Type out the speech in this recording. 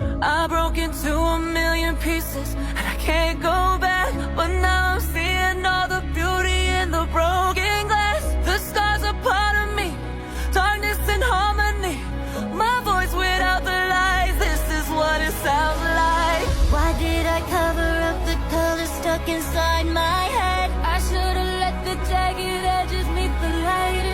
I broke into a million pieces and I can't go back. But now I'm seeing all the beauty in the broken glass. The scars are part of me, darkness and harmony. My voice without the lies, this is what it sounds like. Why did I cover up the color stuck inside my head? I should've let the jagged edges meet the light.